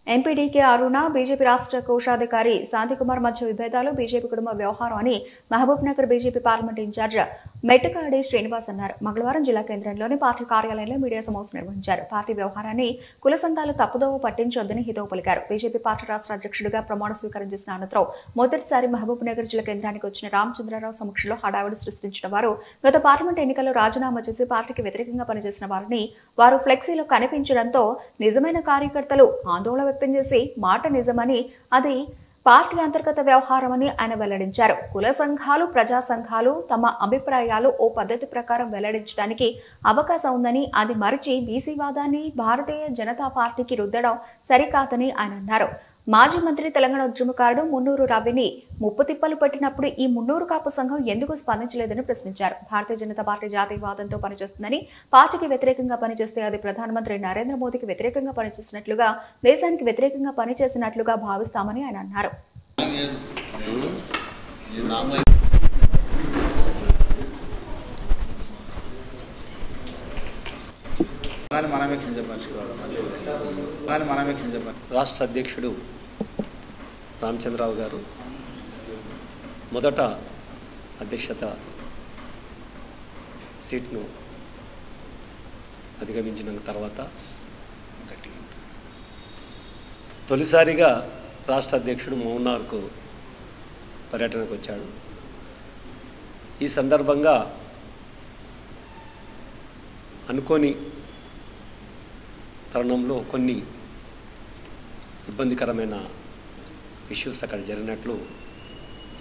ఎంపీడీకే అరుణ BJP రాష్ట్ర కోశాధికారి శాంతికుమార్ మధ్య విభేదాలు బీజేపీ కుటుంబ వ్యవహారం అని Mahabubnagar BJP parliament in charge Mettakadi Srinivas అన్నారు. మంగళవారం జిల్లా కేంద్రంలోని పార్టీ కార్యాలయంలో మీడియా సమావేశం నిర్వహించారు. పార్టీ వ్యవహారాన్ని కుల సంఘాలు తప్పుదోవ పట్టించొద్దని హితవు పలికారు. బీజేపీ పార్టీ రాష్ట్ర అధ్యక్షుడిగా ప్రమాణ స్వీకారం చేసిన అనంతరం మొదటిసారి మహబూబ్ నగర్ జిల్లా కేంద్రానికి వచ్చిన రామచంద్రరావు సమక్షంలో హడావిడి సృష్టించిన వారు గత పార్లమెంట్ ఎన్నికల్లో రాజీనామా చేసి పార్టీకి వ్యతిరేకంగా పనిచేసిన వారిని వారు ఫ్లెక్సీలో కనిపించడంతో నిజమైన కార్యకర్తలు ఆందోళన వ్యక్తం చేసి మాట నిజమని అది పార్టీ అంతర్గత వ్యవహారమని ఆయన వెల్లడించారు. కుల సంఘాలు ప్రజా సంఘాలు తమ అభిప్రాయాలు ఓ పద్ధతి ప్రకారం వెల్లడించడానికి అవకాశం ఉందని అది మరిచి బీసీ వాదాన్ని భారతీయ జనతా పార్టీకి రుద్దడం సరికాదని ఆయన అన్నారు. మాజీ మంత్రి తెలంగాణ ఉద్యమకారుడు మున్నూరు రవిని ముప్పుతిప్పలు పెట్టినప్పుడు ఈ మున్నూరు కాపు సంఘం ఎందుకు స్పందించలేదని ప్రశ్నించారు. భారతీయ జనతా పార్టీ జాతీయవాదంతో పనిచేస్తుందని, పార్టీకి వ్యతిరేకంగా పనిచేస్తే అది ప్రధానమంత్రి నరేంద్ర మోదీకి వ్యతిరేకంగా పనిచేసినట్లుగా, దేశానికి వ్యతిరేకంగా పనిచేసినట్లుగా భావిస్తామని ఆయన అన్నారు. రాష్ట్ర అధ్యక్షుడు రామచంద్రరావు గారు మొదట అధ్యక్షత సీట్ను అధిగమించిన తర్వాత తొలిసారిగా రాష్ట్ర అధ్యక్షుడు మౌనార్కు పర్యటనకు వచ్చాడు. ఈ సందర్భంగా అనుకోని తరుణంలో కొన్ని ఇబ్బందికరమైన ఇష్యూస్ అక్కడ జరిగినట్లు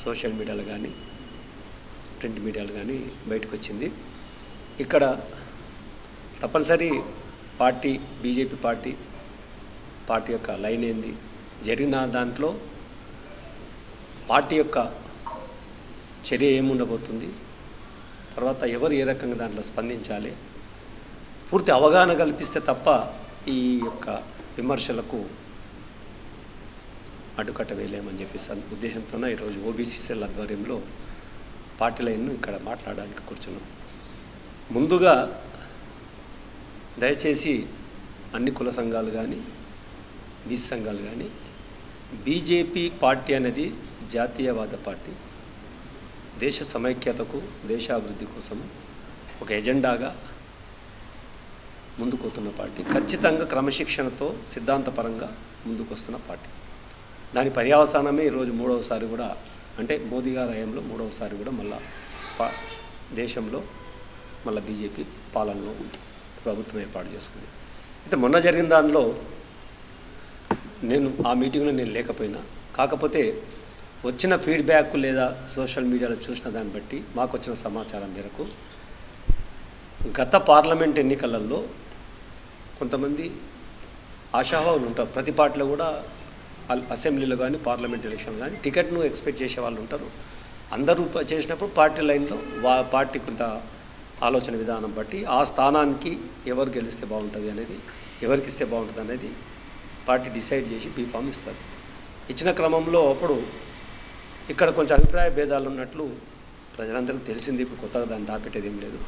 సోషల్ మీడియాలో కానీ ప్రింట్ మీడియాలో కానీ బయటకు వచ్చింది. ఇక్కడ తప్పనిసరి పార్టీ బీజేపీ పార్టీ యొక్క లైన్ ఏంది, జరిగిన దాంట్లో పార్టీ యొక్క చర్య ఏముండబోతుంది, తర్వాత ఎవరు ఏ రకంగా దాంట్లో స్పందించాలి, పూర్తి అవగాహన కల్పిస్తే తప్ప ఈ యొక్క విమర్శలకు అడ్డుకట్ట వేయలేమని చెప్పేసి ఉద్దేశంతోనే ఈరోజు ఓబీసీ సెల్ ఆధ్వర్యంలో పార్టీ లైన్ను ఇక్కడ మాట్లాడడానికి కూర్చున్నాం. ముందుగా దయచేసి అన్ని కుల సంఘాలు కానీ బీసీ సంఘాలు కానీ బీజేపీ పార్టీ అనేది జాతీయవాద పార్టీ, దేశ సమైక్యతకు దేశాభివృద్ధి కోసం ఒక ఎజెండాగా ముందుకొస్తున్న పార్టీ, ఖచ్చితంగా క్రమశిక్షణతో సిద్ధాంతపరంగా ముందుకొస్తున్న పార్టీ. దాని పర్యవసానమే ఈరోజు మూడవసారి కూడా, అంటే మోదీ గారి హయాంలో మూడవసారి కూడా మళ్ళా దేశంలో మళ్ళీ బీజేపీ పాలనలో ప్రభుత్వం ఏర్పాటు చేసుకుంది. అయితే మొన్న జరిగిన దానిలో నేను ఆ మీటింగ్లో నేను లేకపోయినా, కాకపోతే వచ్చిన ఫీడ్బ్యాక్ లేదా సోషల్ మీడియాలో చూసిన దాన్ని బట్టి మాకు వచ్చిన సమాచారం మేరకు గత పార్లమెంట్ ఎన్నికలలో కొంతమంది ఆశావాహులు ఉంటారు. ప్రతి పార్టీలో కూడా అసెంబ్లీలో కానీ పార్లమెంట్ ఎలక్షన్ కానీ టికెట్ను ఎక్స్పెక్ట్ చేసే వాళ్ళు ఉంటారు. అందరూ చేసినప్పుడు పార్టీ లైన్లో పార్టీ కొంత ఆలోచన విధానం బట్టి ఆ స్థానానికి ఎవరు గెలిస్తే బాగుంటుంది అనేది, ఎవరికి ఇస్తే బాగుంటుంది అనేది పార్టీ డిసైడ్ చేసి బీఫామ్ ఇస్తారు. ఇచ్చిన క్రమంలో అప్పుడు ఇక్కడ కొంచెం అభిప్రాయ భేదాలు ఉన్నట్లు ప్రజలందరికీ తెలిసింది. ఇప్పుడు కొత్తగా దాన్ని దాపెట్టేది ఏం లేదు.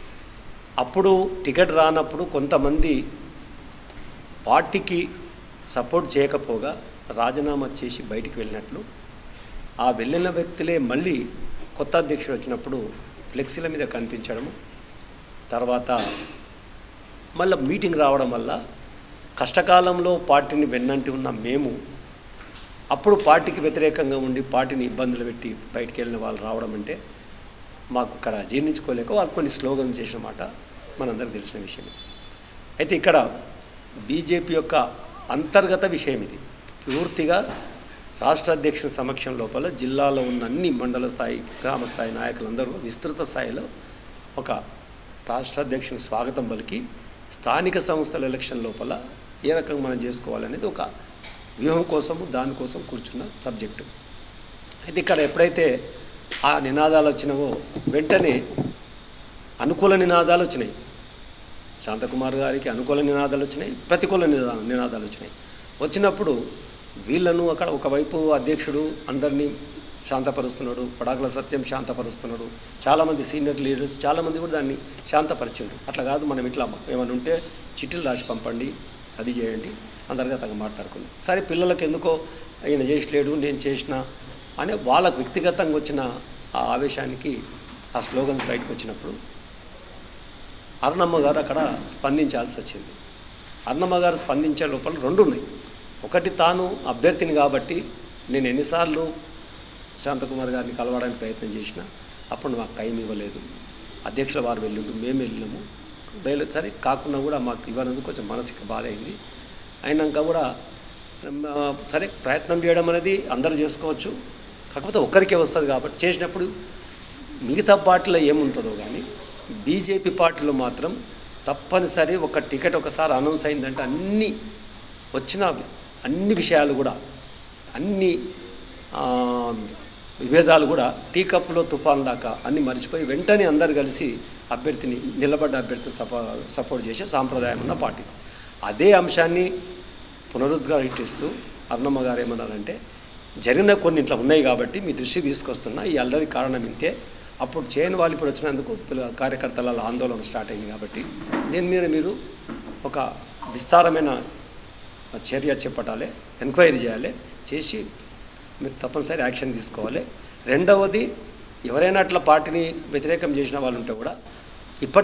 అప్పుడు టికెట్ రానప్పుడు కొంతమంది పార్టీకి సపోర్ట్ చేయకపోగా రాజీనామా చేసి బయటికి వెళ్ళినట్లు, ఆ వెళ్ళిన వ్యక్తులే మళ్ళీ కొత్త అధ్యక్షుడు వచ్చినప్పుడు ఫ్లెక్సీల మీద కనిపించడము, తర్వాత మళ్ళీ మీటింగ్ రావడం వల్ల కష్టకాలంలో పార్టీని వెన్నంటి ఉన్న మేము అప్పుడు పార్టీకి వ్యతిరేకంగా ఉండి పార్టీని ఇబ్బందులు పెట్టి బయటికి వెళ్ళిన వాళ్ళు రావడం అంటే మాకు ఇక్కడ జీర్ణించుకోలేక వాళ్ళు కొన్ని స్లోగన్స్ చేసిన మాట మనందరికీ తెలిసిన విషయమే. అయితే ఇక్కడ బీజేపీ యొక్క అంతర్గత విషయం ఇది. పూర్తిగా రాష్ట్ర అధ్యక్షుల సమక్షం లోపల జిల్లాలో ఉన్న అన్ని మండల స్థాయి గ్రామ స్థాయి నాయకులందరూ విస్తృత స్థాయిలో ఒక రాష్ట్ర అధ్యక్షుని స్వాగతం పలికి స్థానిక సంస్థల ఎలక్షన్ లోపల ఏ రకంగా మనం చేసుకోవాలనేది ఒక వ్యూహం కోసము దానికోసం కూర్చున్న సబ్జెక్టు. అయితే ఇక్కడ ఎప్పుడైతే ఆ నినాదాలు వచ్చినావో వెంటనే అనుకూల నినాదాలు వచ్చినాయి. శాంతకుమార్ గారికి అనుకూల నినాదాలు వచ్చినాయి, ప్రతికూల నినాదాలు వచ్చినాయి. వచ్చినప్పుడు వీళ్ళను అక్కడ ఒకవైపు అధ్యక్షుడు అందరినీ శాంతపరుస్తున్నాడు, పడాకుల సత్యం శాంతపరుస్తున్నాడు, చాలామంది సీనియర్ లీడర్స్ చాలామంది కూడా దాన్ని శాంతపరిచిండు. అట్లా కాదు, మనం ఇట్లా ఏమైనా ఉంటే చిట్టీలు రాసి పంపండి, అది చేయండి, అంతర్గతంగా మాట్లాడుకుని సరే పిల్లలకు ఎందుకో ఈయన చేసలేడు నేను చేసిన అనే వాళ్ళకు వ్యక్తిగతంగా వచ్చిన ఆ ఆవేశానికి ఆ స్లోగన్స్ బయటకు వచ్చినప్పుడు అరుణమ్మ గారు అక్కడ స్పందించాల్సి వచ్చింది. అరుణమ్మ గారు స్పందించే లోపల రెండు ఉన్నాయి. ఒకటి తాను అభ్యర్థిని కాబట్టి నేను ఎన్నిసార్లు శాంతకుమార్ గారిని కలవడానికి ప్రయత్నం చేసినా అప్పుడు మాకు టైం ఇవ్వలేదు, అధ్యక్షుల వారు వెళ్ళిండు, మేము వెళ్ళినాము, సరే కాకుండా కూడా మాకు ఇవ్వనందుకు కొంచెం మానసిక బాధ అయింది. అయినాక కూడా సరే ప్రయత్నం చేయడం అనేది అందరూ చేసుకోవచ్చు, కాకపోతే ఒక్కరికే వస్తుంది కాబట్టి చేసినప్పుడు మిగతా పార్టీలో ఏముంటుందో కానీ బీజేపీ పార్టీలో మాత్రం తప్పనిసరి ఒక టికెట్ ఒకసారి అనౌన్స్ అయిందంటే వచ్చిన అన్ని విషయాలు కూడా అన్ని విభేదాలు కూడా టీ కప్పులో తుఫాన్ దాకా అన్నీ మర్చిపోయి వెంటనే అందరు కలిసి అభ్యర్థిని నిలబడ్డ అభ్యర్థిని సపోర్ట్ చేసే సాంప్రదాయం ఉన్న పార్టీ. అదే అంశాన్ని పునరుద్ఘాటిస్తూ అరుణమ్మ గారు ఏమన్నారంటే జరిగిన కొన్ని ఇట్లా ఉన్నాయి కాబట్టి మీ దృష్టికి తీసుకొస్తున్నా, ఈ అల్లరి కారణం ఇంతే, అప్పుడు చేయని వాళ్ళు ఇప్పుడు వచ్చినందుకు కార్యకర్తల ఆందోళన స్టార్ట్ అయింది కాబట్టి దీని మీద మీరు ఒక విస్తారమైన చర్య చేపట్టాలి, ఎంక్వైరీ చేయాలి, చేసి మీరు తప్పనిసరి యాక్షన్ తీసుకోవాలి. రెండవది ఎవరైనా అట్లా పార్టీని వ్యతిరేకం చేసిన వాళ్ళు ఉంటే కూడా